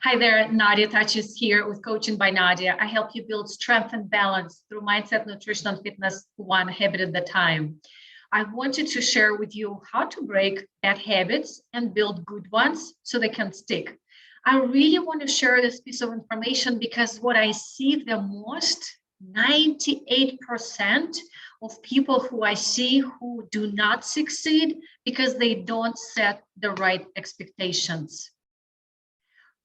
Hi there, Nadia Touches here with Coaching by Nadia. I help you build strength and balance through mindset, nutrition, and fitness, one habit at a time. I wanted to share with you how to break bad habits and build good ones so they can stick. I really want to share this piece of information because what I see the most, 98% of people who I see who do not succeed because they don't set the right expectations.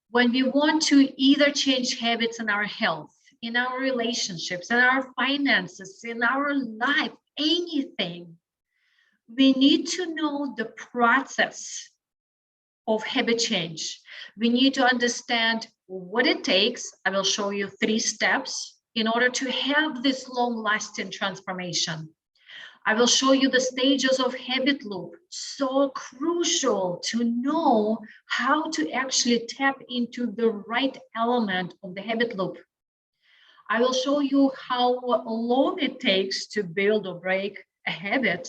When we want to either change habits in our health, in our relationships, in our finances, in our life, anything, we need to know the process of habit change. We need to understand what it takes. I will show you 3 steps in order to have this long-lasting transformation. I will show you the stages of habit loop, so crucial to know how to actually tap into the right element of the habit loop. I will show you how long it takes to build or break a habit,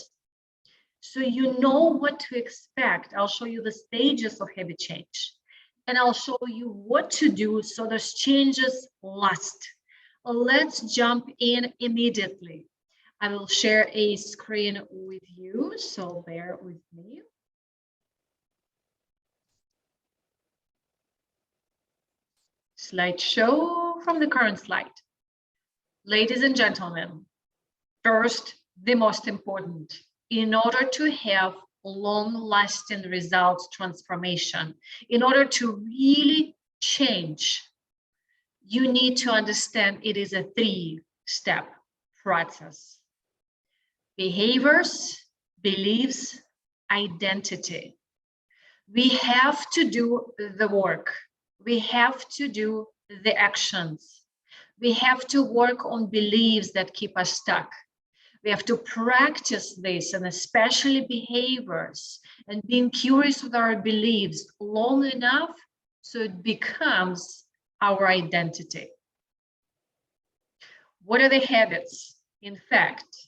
so you know what to expect. I'll show you the stages of habit change, and I'll show you what to do so those changes last. Let's jump in immediately. I will share a screen with you, so bear with me. Slideshow from the current slide. Ladies and gentlemen, first, the most important, in order to have long-lasting results transformation, in order to really change, you need to understand it is a 3-step process. Behaviors, beliefs, identity. We have to do the work. We have to do the actions. We have to work on beliefs that keep us stuck. We have to practice this, and especially behaviors, and being curious with our beliefs long enough so it becomes our identity. What are the habits? In fact,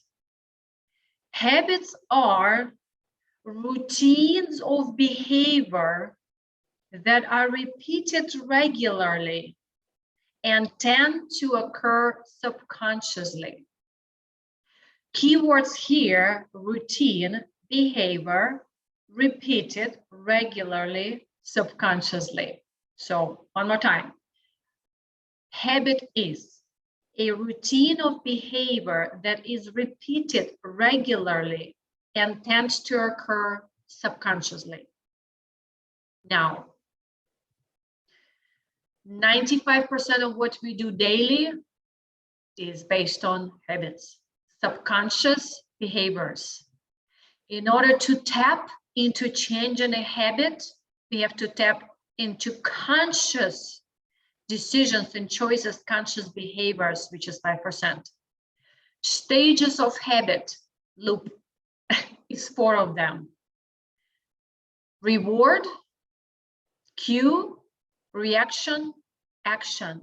habits are routines of behavior that are repeated regularly and tend to occur subconsciously. Keywords here: routine, behavior, repeated regularly, subconsciously. So one more time. Habit is a routine of behavior that is repeated regularly and tends to occur subconsciously. Now, 95% of what we do daily is based on habits, subconscious behaviors. In order to tap into changing a habit, we have to tap into conscious decisions and choices, conscious behaviors, which is 5%. Stages of habit loop is 4 of them. Reward, cue, reaction, action.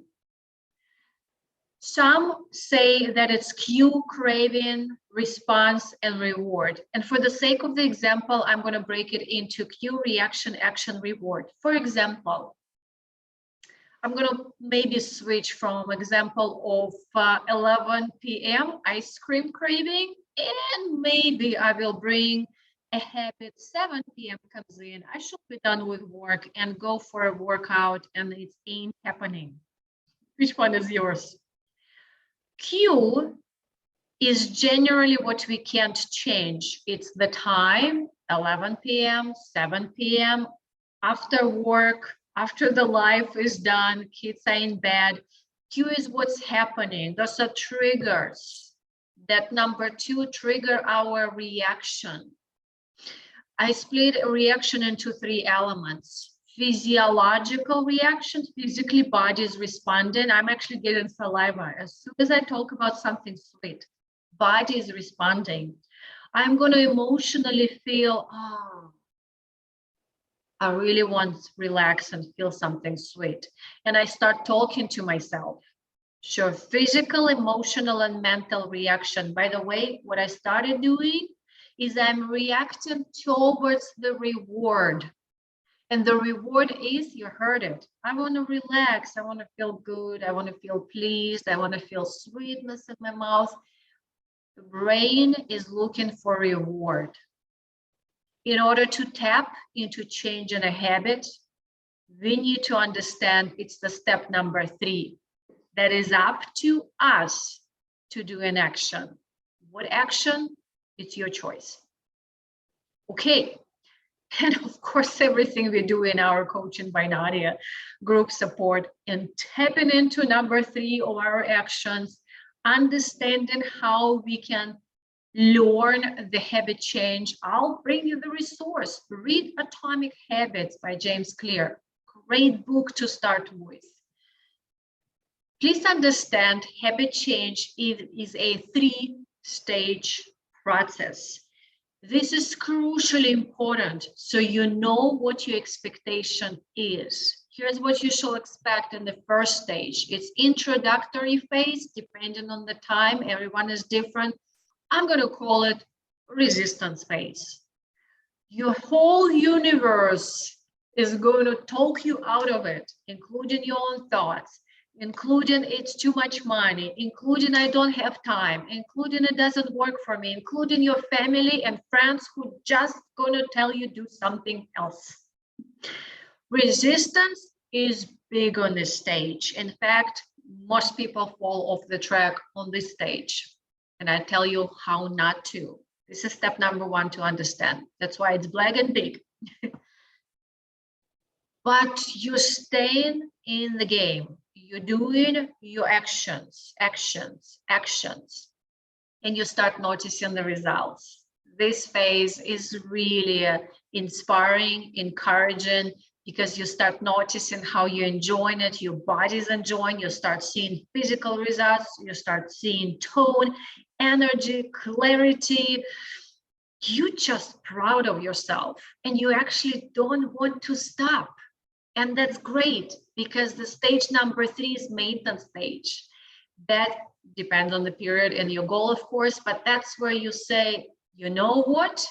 Some say that it's cue, craving, response, and reward. And for the sake of the example, I'm going to break it into cue, reaction, action, reward. For example, I'm going to maybe switch from example of 11 p.m. ice cream craving, and maybe I will bring a habit. 7 p.m. comes in, I should be done with work and go for a workout, and it ain't happening. Which one is yours? Cue is generally what we can't change. It's the time, 11 p.m., 7 p.m., after work, after the life is done, kids are in bed. Cue is what's happening. Those are triggers. That number 2 trigger our reaction. I split a reaction into 3 elements. Physiological reaction, physically body is responding. I'm actually getting saliva. As soon as I talk about something sweet, body is responding. I'm going to emotionally feel, oh, I really want to relax and feel something sweet. And I start talking to myself. Sure, physical, emotional, and mental reaction. By the way, what I started doing is I'm reacting towards the reward. And the reward is, you heard it. I want to relax. I want to feel good. I want to feel pleased. I want to feel sweetness in my mouth. The brain is looking for reward. In order to tap into changing a habit, we need to understand it's the step number 3. That is up to us to do an action. What action? It's your choice. Okay. And of course, everything we do in our Coaching by Nadia group support and tapping into number 3 of our actions, understanding how we can learn the habit change. I'll bring you the resource. Read Atomic Habits by James Clear. Great book to start with. Please understand, habit change is a 3-stage process. This is crucially important, so you know what your expectation is. Here's what you shall expect in the first stage. It's introductory phase, depending on the time, everyone is different. I'm going to call it resistance phase. Your whole universe is going to talk you out of it, including your own thoughts, including it's too much money, including I don't have time, including it doesn't work for me, including your family and friends who just gonna tell you do something else. Resistance is big on this stage. In fact, most people fall off the track on this stage. And I tell you how not to. This is step number 1 to understand. That's why it's black and big. But you're staying in the game. You're doing your actions, and you start noticing the results. This phase is really inspiring, encouraging, because you start noticing how you're enjoying it, your body's enjoying, you start seeing physical results, you start seeing tone, energy, clarity. You're just proud of yourself, and you actually don't want to stop. And that's great, because the stage number 3 is maintenance stage. That depends on the period and your goal, of course, but that's where you say, you know what?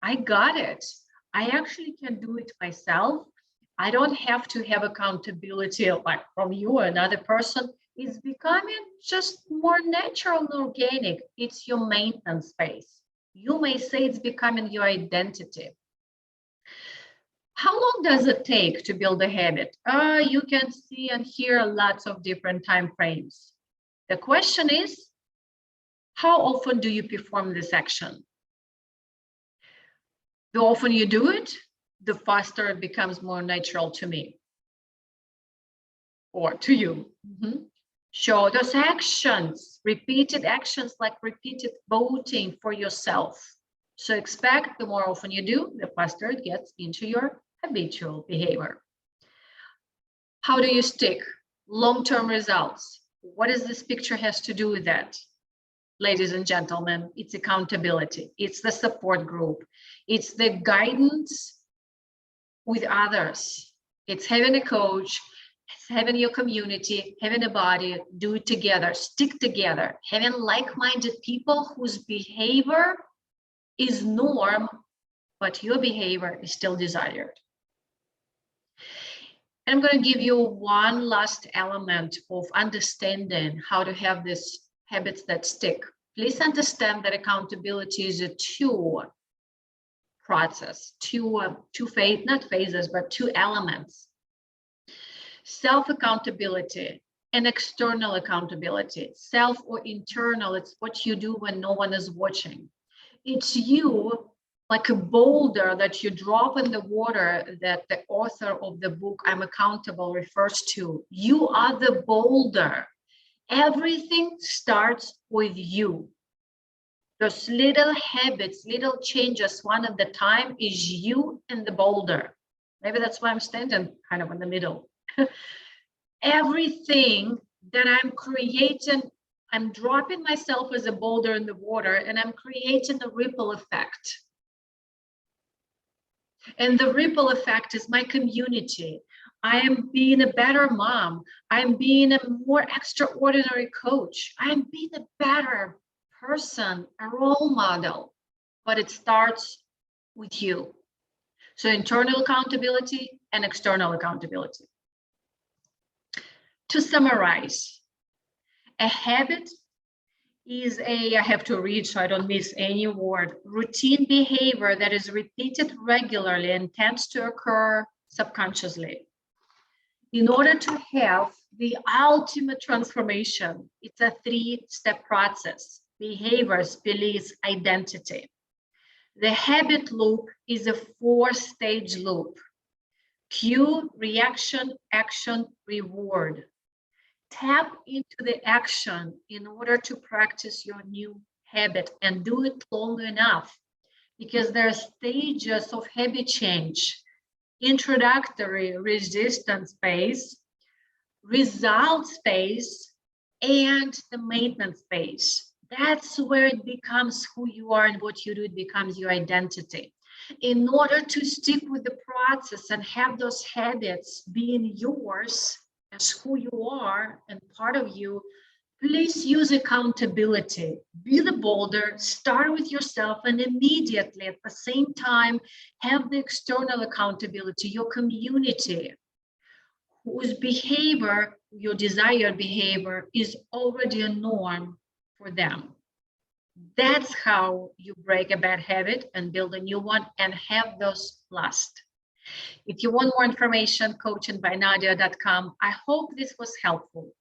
I got it. I actually can do it myself. I don't have to have accountability like from you or another person. It's becoming just more natural and organic. It's your maintenance phase. You may say it's becoming your identity. How long does it take to build a habit? You can see and hear lots of different time frames. The question is, how often do you perform this action? The often you do it, the faster it becomes more natural to me or to you. Show those actions, repeated actions, like repeated voting for yourself. So expect the more often you do, the faster it gets into your habitual behavior. How do you stick? Long-term results. What does this picture has to do with that? Ladies and gentlemen, it's accountability. It's the support group. It's the guidance with others. It's having a coach, it's having your community, having a body, do it together, stick together, having like-minded people whose behavior is norm, but your behavior is still desired. I'm going to give you one last element of understanding how to have these habits that stick. Please understand that accountability is a 2 process, two phases, but 2 elements. Self-accountability and external accountability. Self or internal, it's what you do when no one is watching. It's you, like a boulder that you drop in the water that the author of the book I'm Accountable refers to. You are the boulder. Everything starts with you. Those little habits, little changes, one at a time, is you and the boulder. Maybe that's why I'm standing kind of in the middle. Everything that I'm creating, I'm dropping myself as a boulder in the water, and I'm creating a ripple effect. And the ripple effect is my community. I am being a better mom. I'm being a more extraordinary coach. I'm being a better person, a role model. But it starts with you. So internal accountability and external accountability. To summarize, a habit is I have to read so I don't miss any word, routine behavior that is repeated regularly and tends to occur subconsciously. In order to have the ultimate transformation, it's a 3-step process: behaviors, beliefs, identity. The habit loop is a 4-stage loop: cue, reaction, action, reward. Tap into the action in order to practice your new habit and do it long enough, because there are stages of habit change: introductory, resistance phase, result phase, and the maintenance phase. That's where it becomes who you are, and what you do, it becomes your identity. In order to stick with the process and have those habits being yours as who you are and part of you, please use accountability. Be the boulder, start with yourself, and immediately at the same time have the external accountability, your community, whose behavior, your desired behavior, is already a norm for them. That's how you break a bad habit and build a new one and have those last. If you want more information, coachingbynadia.com. I hope this was helpful.